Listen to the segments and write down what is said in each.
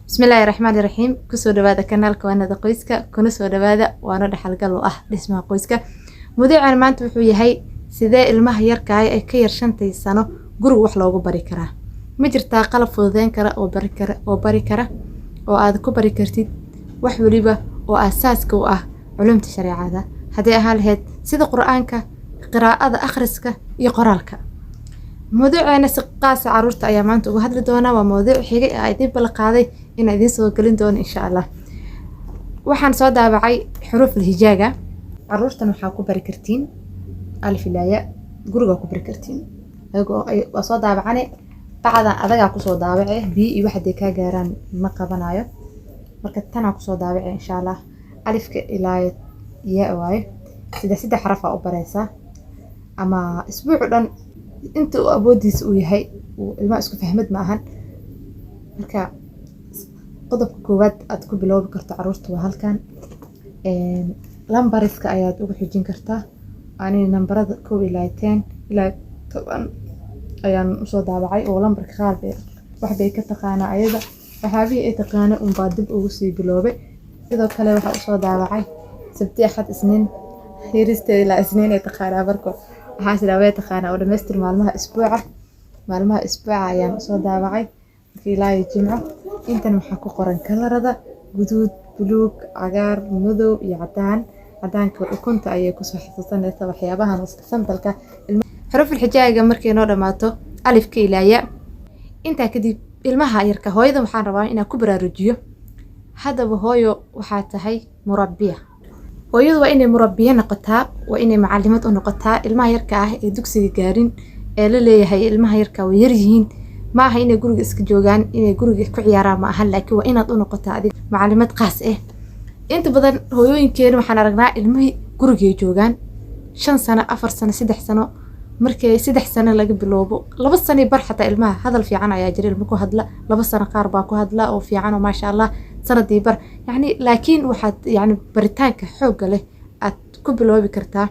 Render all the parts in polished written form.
بسم الله الرحمن الرحيم كسو دوادا كانالك وانا دا qoyska kuna soo dhawaada waana dhaxalgal u ah dhismaha qoyska mudacan maanta wuxuu yahay sidee ilmaha yarka ah ay ka yar 5 sano guriga wax loogu bari karaa ma jirtaa qalab fududeyn kara oo bari kara oo aad ku bari kartid wax waliba oo asaaska u ah culumta shariicada hadii ahaan lahayd sida quraanka qiraa'ada akhriska iyo qoraalka موضوعنا سقاس عرورت أيامانت وهذا دونا وموضوع حقيقي أيدين بالقاضي إن أيدين سو قلين دون إن شاء الله وحن صودا بعي حروف الهجاجة عرورت محاكو بركرتين ألف لايا جروجا كبركرتين وصودا بعاني بعد أذا كو صودا بعي بي واحد ديكا جيران مقابنايا مركتنا كو صودا بعي إن شاء الله ألف إلى ياء واي سيدا حرف أو بريسة أما أسبوع دون انت أبوديس وياهي والما اسكو فهمت معهن marka qodobka koowaad aad ku bilowbi karto caruurta waa halkan lambarska ayaad ugu xijin kartaa ani nambarada 1 ilaa 10 ilaa 10 ayaan soo daabacay oo lambarka qaar wax bay ka taqaanaa ayada waxaabii ay taqaana un baad dib ugu sii biloobay sidoo kale waxa u soo daabacay sabti axad isniin heerista ilaa isniin ay taqaanaa barko waxaa sidaaway taqaanaa oo dhameystir maalmaha isbuuca ayaan soo daabacay ilaa jimco intan waxaa ku qoran kalarada guduud buluug cagaar madow iyo cadaanka ukunta ayay ku soo xasuusanaysaa waxyaabahan sambalka xaruf الحجاجة markay noo dhamaato alifka ilaa ya inta kadib ilmaha yarka hooyada waxaan rabaa inaan ku baraarujiyo hadaba hooyo waxaa tahay murabbiya hooyadu waa inay murabbiya noqotaa waa inay macallimad u noqotaa ilmaha yarka ah ee dugsiga gaarin ee la leeyahay ilmaha yarka way yar yihiin ma aha inay guriga iska joogaan inay guriga ku ciyaaraan ma aha laakiin waa inaad u noqotaa adig macallimad qaas ah inta badan hooyooyinkeena waxaan aragnaa ilmihii guriga joogaan 5 sano 4 sano 3 sano markay 3 sano laga bilowbo 2 sano bar xataa ilmaha hadal fiican ayaa jira ilmo ku hadla 2 sano qaar baa ku hadla oo fiican oo maasha Allah sanadii bar yani laakiin waxaad yani baritaanka xoog leh aad ku bilowbi kartaa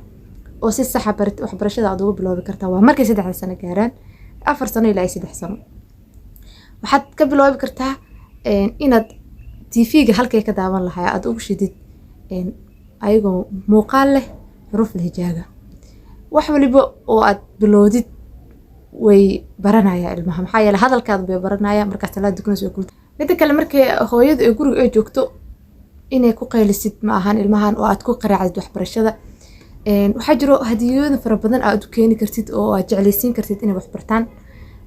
oo si sax ah waxbarashada aad ugu bilowbi kartaa waa markay 3 sano gaaraan 4 sano ilaa 3 sano waxaad ka bilowbi kartaa inaad TV-ga halkay ka daawan lahaa aad ugu shidid ayagoo muuqaal leh xuruf الهجاجة wax waliba oo aad bilowdid way baranaya ilmaha maxaa yeelay hadalkaad bay baranaya marka salaad dukunayso ay kulta mid kale markay hooyadu ay guriga ay joogto inay ku qaylisid ma ahan ilmahan oo aad ku qaraacid waxbarashada waxa jiro hadiyooyin fara badan aad u keeni kartid oo aad jeclaysiin kartid inay wax bartaan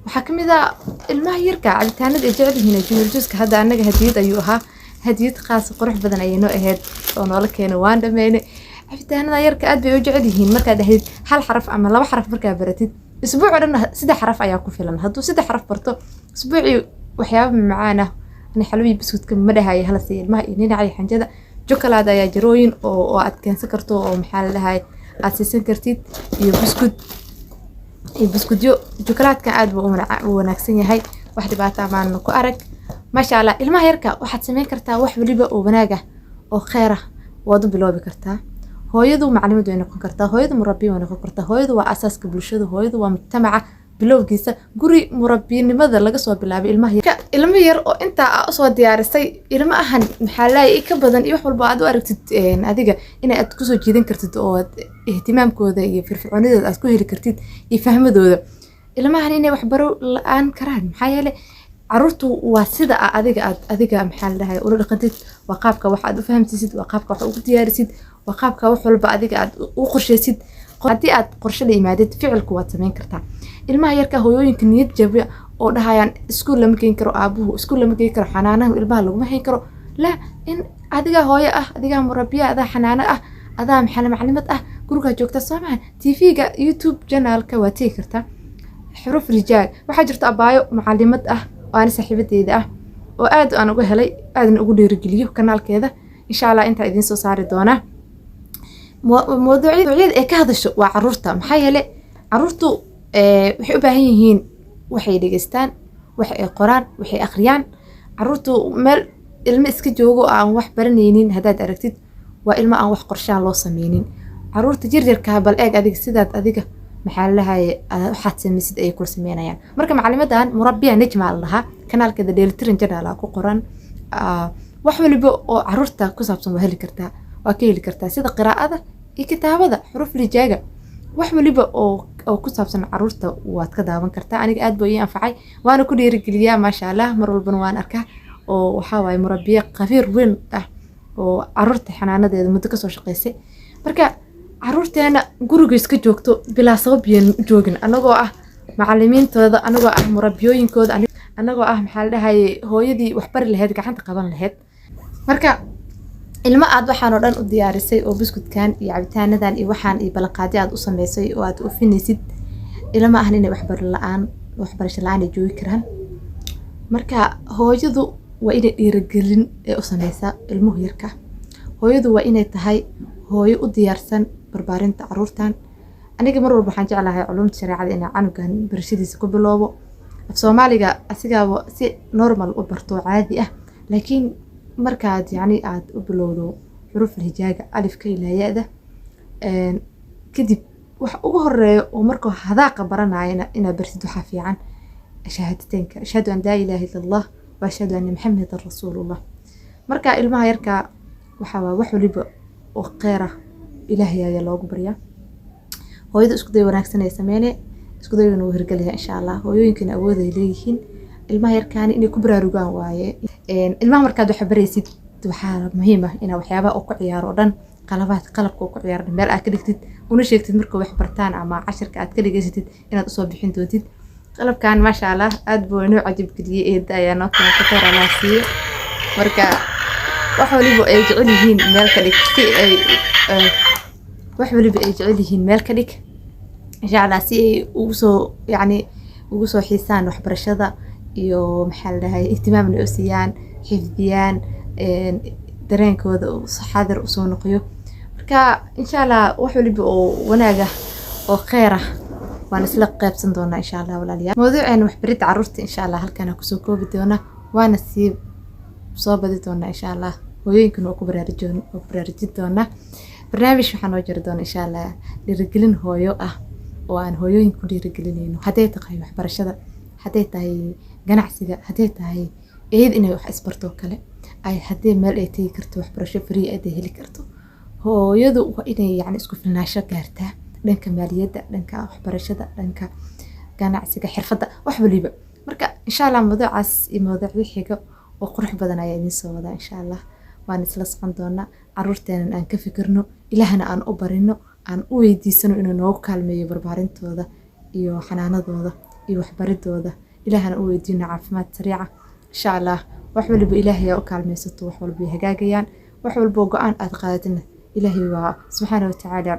waxa kamid ah ilmaha yarka cabitaanada ay jecel yihiin juuska hadda anaga hadiyad ayuu ahaa hadiyad qaas qurux badan ayay noo ahayd oo noola keenay waan dhameynay cabitaanada yarka aad bay u jecel yihiin marka dhahayd hal xaraf ama laba xaraf marka baratid isbuuc dhan 3 xaraf ayaa ku filan hadduu 3 xaraf barto isbuuci waxyaabo macaan ah ani xalwi biskuudka ma dhahayo hal si ilmaha inay xanjada chocolate ayaa jirooyin oo aad keensan karto oo maxaa la dhahay aad siisan kartid iyo biskuudyo chocolate-ka aad buu u wanaagsan yahay wax dhibaato ma ku arag masha Allah ilmaha yarka waxaad sameyn kartaa wax waliba oo wanaag ah oo khayr ah waad u bilowbi kartaa hooyadu macallimad way noqon kartaa hooyadu murabbiye way noqon kartaa hooyadu waa asaaska bulshada hooyadu waa mujtamaca bilowgiisa guri murabbinimada laga soo bilaabay ilmo yar oo inta soo diyaarisay ilmo ahan maxaa laayay ka badan iyo wax walba aad u aragtid adiga in aad ku soo jiidan kartid oo ihtimaamkooda iyo firfircoonidooda aad ku heli kartid iyo fahmadooda ilmahan inay wax baro la'aan karaan maxaa yeelay caruurtu waa sida adiga maxaa la dhahay ula dhaqantid waa qaabka wax aad u fahamtisid waa qaabka wax ugu diyaarisid waa qaabka wax walba adiga aad u qorsheysid hadii aad qorshe la yimaadid ficilku waad sameyn kartaa ilmaha yarka hooyooyinka niyad jabiya oo dhahayaan iskuul lama geyn karo aabuhu iskuul lama geyn karo xanaanaha ilmaha lagu hayn karo la in adiga hooyo ah adiga murabbiya adaa xanaano ah adaa macallimad ah guriga joogta Soomaan TV-ga YouTube channel-ka waa tii kartaa xuruf الهجاجة waxa jirta abaayo macallimad ah oo aan saaxiibadeeda ah oo aad aan uga helay aadna ugu dhiirigeliyo kanaalkeeda insha Allah inta idin soo saari doona موضوعية ee ka hadasho waa caruurta maxaa yeelay caruurtu waxay u baahan yihiin waxay dhigistaan wax ay qoraan waxay akhriyaan caruurtu meel ilmo iska joogo aan wax baranaynin hadaad aragtid waa ilmo aan wax qorshaha loo sameeynin caruurta jirjirka bal eeg adiga maxaa la lahaay waxaad samaysid ay kula sameynayaan marka macallimadan murabbiya najma laha kanaalkeeda dheelitiran janaala ku qoran wax waliba oo caruurta ku saabsan waa heli kartaa waa ka heli kartaa sida qiraa'ada iyo kitaabada xuruf lijaaga wax waliba oo ku saabsan caruurta waad ka daawan kartaa aniga aad buu ii anfacay waana ku dhiirigeliyaa maasha Allah mar walbana waan arkaa oo waxa waay murabbiye qafiir weyn ah oo caruurta xanaanadeeda muddo ka soo shaqeysay marka caruurteena guriga iska joogto bilaa sabab yeen joogin anagoo ah macallimiintooda anagoo ah murabbiyooyinkooda anagoo ah maxaa la dhahay hooyadii wax bari lahayd gacanta qaban lahayd marka ilma aad waxaan oo dhan u diyaarisay oo biskutkan iyo cabitaanadan iyo waxaan iyo balaqaadi aad u sameysay oo aad u finaysid ilma ahna inay waxbarasho la'aan ay joogi karaan marka hooyadu waa inay dhiirigelin ee u sameysaa ilmuhu yarka hooyadu waa inay tahay hooyo u diyaarsan barbaarinta caruurtan aniga mar walba waxaan jeclahay culumta shariicada inaan canugan barashadiisa ku bilowbo af Soomaaliga asigaaba si normal u barto caadi ah laakiin markaad yani aad u bilowdo xuruf hijaaga alifka ilaa yaada kadib wax ugu horeeyo oo markuu hadaaqa baranayna ina barsid waxa fiican shahaadateynka ashhadu an laa ilaaha illa allah wa ashhadu anna muhammadar rasuulullah marka ilmaha yarka waxa wax waliba oo qeera ilaahay ayaa loogu baryaa hooyada isku day wanaagsan ay sameeyeen isku dayna uu hirgaliyaa insha Allah hooyooyinkana awood ay leeyihiin ilmaha yarkaan inay ku baraarugaan waaye ilmaha markaad wax baraysid waxa muhiim ah in waxyaabaha uu ku ciyaaro dhan qalabka uu ku ciyaaro meel aad ka dhigtid una sheegtid markuu wax bartaan ama casharka aad ka dhigaysatid inaad u soo bixin doontid qalabkan ma sha Allah aad buu inuu cajib geliyay eeda ayaa noo ka taralaasiyo marka wax waliba ay jecel yihiin meel ka dhig si ay wax waliba ay jecel yihiin meel ka dhig insha Allah si ay ugu soo xiisaan waxbarashada iyo maxaa la dhahay ihtimaamna u siiyaan xifdiyaan dareenkooda xaadir u soo noqoyo marka insha Allah wax waliba oo wanaaga oo khayr ah waan isla qaybsan doonaa insha Allah walaaliyaal mawduucan waxbarid caruurta insha Allah halkan ku soo koobi doona waana soo badi doona insha Allah hooyooyinkan oo ku baraarujin doona barnaamij waxaan oo jiri doona insha Allah dhiirigelin hooyo ah oo aan hooyooyin ku dhiirigelinayno haday tahay waxbarashada haday tahay ganacsiga haday tahay inay wax isbarto kale ay haday meel ay tagi karto waxbarasho free ay heli karto hooyadu waa inay isku filnaansho gaartaa dhanka maaliyadda dhanka waxbarashada dhanka ganacsiga xirfadda wax waliba marka insha Allah mawduucaas iyo mawduucyo xiga oo qurux badan ayaa idin soo wada insha Allah waan isla socon doonaa caruurteena aan ka fikirno ilaahna aan u barino aan u weydiisano inuu noo kaalmeeyo barbaarintooda iyo xanaanadooda iyo waxbaridooda ilaahna u weydiino caafimaad sariica insha Allah wax waliba ilaahay u kaalmeysato wax walba hagaagayaan wax walba go'aan aad qaadatina ilaahay waa subhanahu wa ta'ala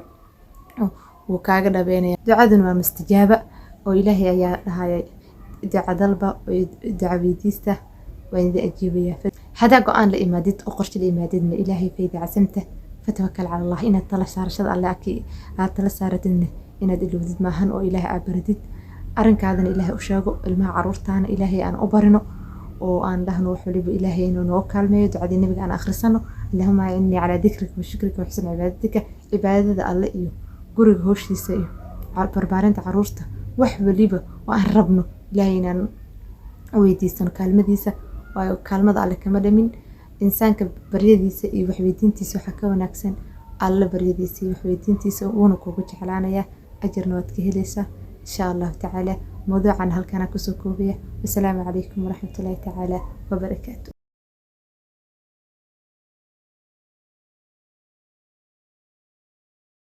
oo kaaga dhabeynaya ducaduna waa mustajaaba oo ilaahay ayaa dhahayay duca dalba duca weydiista waan idin ajiibaya hada go'aan la imaadid oo qorshe la imaadidna ilaahay fayda casamta فتوكل على الله إن تلا سارشد الله أكي تلا ساردن إن دلودد ماهن أو إله أبردد أرنك هذا إله أشاقو الماء عرورتان إلهي أن أبرنو وأن لهن وحلي بإلهي إنه نوكل ما يدعي النبي أنا آخر سنة اللهم إني على ذكرك وشكرك وحسن عبادتك عبادة الله إيو قرق هوش تسيو بربارنت عرورته وحبلي به وأن ربنا إلهينا ويديسن كلمة ديسة وكلمة على كمدمين إنسانك بريديسة iyo waxweydiintiisa waxa ka wanaagsan alla bariyadiisa iyo waxweydiintiisa uuna kugu jeclaanaya ajirna waad ka helaysaa insha Allah ta'ala mawduucan halkan ku soo koobiya wassalaamu calaykum waraxmatullaahi ta'ala wa barakaatuh